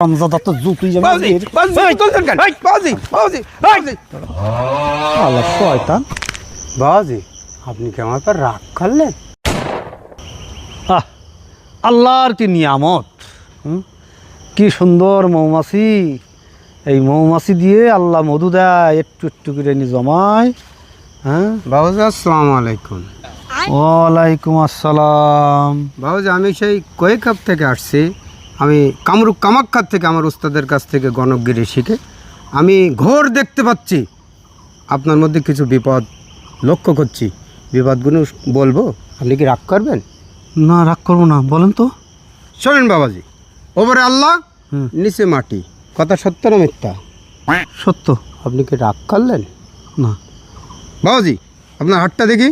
রমজাদা তো জুতুই যাবে শয়তান। বাবাজি আপনি কি আমার পর রাগ করলেন? আল্লাহর কি নিয়ামত, কি সুন্দর মৌমাছি। এই মৌমাছি দিয়ে আল্লাহ মধু দেয়, একটু একটু করে নি জমায়। হ্যাঁ বাবাজি আসসালামু আলাইকুম। ওয়ালাইকুম আসসালাম। বাবাজি আমি সেই কয়েকাপ থেকে আসছি। আমি কামরূপ কামাখ্যার থেকে আমার উস্তাদের কাছ থেকে গণকগিরি শিখে আমি ঘোর দেখতে পাচ্ছি আপনার মধ্যে কিছু বিপদ লক্ষ্য করছি। বিপদগুলো বলবো, আপনি কি রাগ করবেন? না রাগ করবো না, বলেন তো। শোনেন বাবাজি, ওপরে আল্লাহ নিচে মাটি, কথা সত্য না মিথ্যা? সত্য। আপনি কি রাগ করলেন? না। বাবাজি আপনার হাতটা দেখি।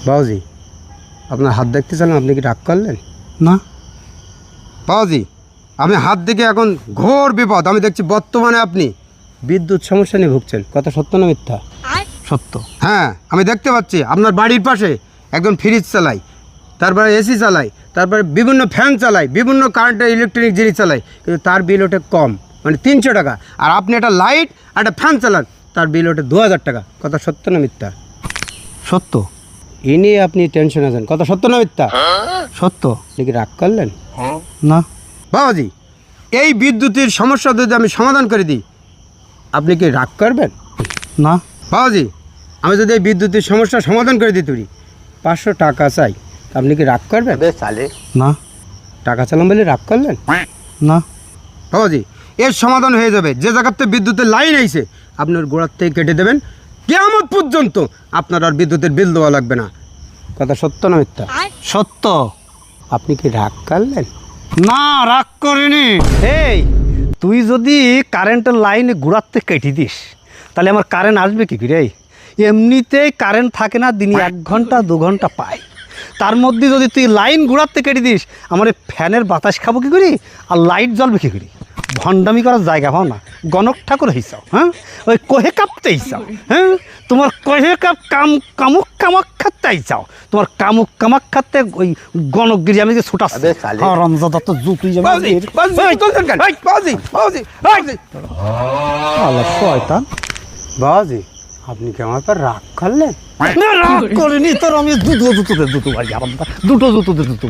বাবাজি আপনার হাত দেখতে চান, আপনি কি রাগ করলেন? না। বাবাজি আমি হাত দেখে এখন ঘোর বিপদ আমি দেখছি। বর্তমানে আপনি বিদ্যুৎ সমস্যা নিয়ে ভুগছেন, কথা সত্য না মিথ্যা? সত্য। হ্যাঁ আমি দেখতে পাচ্ছি আপনার বাড়ির পাশে একজন ফ্রিজ চালাই, তারপরে এসি চালাই, তারপরে বিভিন্ন ফ্যান চালাই, বিভিন্ন কারেন্টের ইলেকট্রনিক জিনিস চালাই, কিন্তু তার বিল ওঠে কম, মানে 300 টাকা। আর আপনি একটা লাইট আর একটা ফ্যান চালান, তার বিল ওঠে 2000 টাকা, কথা সত্য না মিথ্যা? সত্য। এ নিয়ে আপনি টেনশন আছেন, কথা সত্য না মিথ্যা? সত্য। আপনি কি রাগ করলেন? না। বাবাজি এই বিদ্যুতের সমস্যা যদি আমি সমাধান করে দিই, আপনি কি রাগ করবেন? না। বাবাজি আমি যদি এই বিদ্যুতের সমস্যা সমাধান করে দিতে পারি, 500 টাকা চাই, আপনি কি রাগ করবেন? না। টাকা চালাম বলে রাগ করলেন? না। বাবাজি এর সমাধান হয়ে যাবে। যে জায়গাতে বিদ্যুতের লাইন আইছে আপনার গোড়ার থেকে কেটে দেবেন, কিয়ামত পর্যন্ত আপনার আর বিদ্যুতের বিল দেওয়া লাগবে না, কথা সত্য না মিথ্যা? সত্য। আপনি কি রাগ করলেন? না রাগ করিনি। এই তুই যদি কারেন্টের লাইনে ঘুরাতে কেটে দিস, তাহলে আমার কারেন্ট আসবে কি করে? এমনিতেই কারেন্ট থাকে না, দিনে 1 ঘন্টা 2 ঘন্টা পাই। তার মধ্যে যদি তুই লাইন ঘুরাতে কেটে দিস, আমার এই ফ্যানের বাতাস খাবো কী করি আর লাইট জ্বলবে কী করি? ভণ্ডামি করার জায়গা পাও না, গণক ঠাকুর হিসাব। হ্যাঁ ওই কহে কাঁপতে হিসাব। হ্যাঁ তোমার কহে কাপ কামুক কামাক্ষাতে হিসাব, তোমার কামুক কামাক্ষাতে ওই গণকগিরি আমি যে ছুটাচ্ছি। রমজাদা তো জুতুই যাবে শয়তান। বাবাজি আপনি কি আমার পর রাগ করলেন? রাগ করিনি, তোর আমি দুটো জুতো ভাই, দুটো জুতো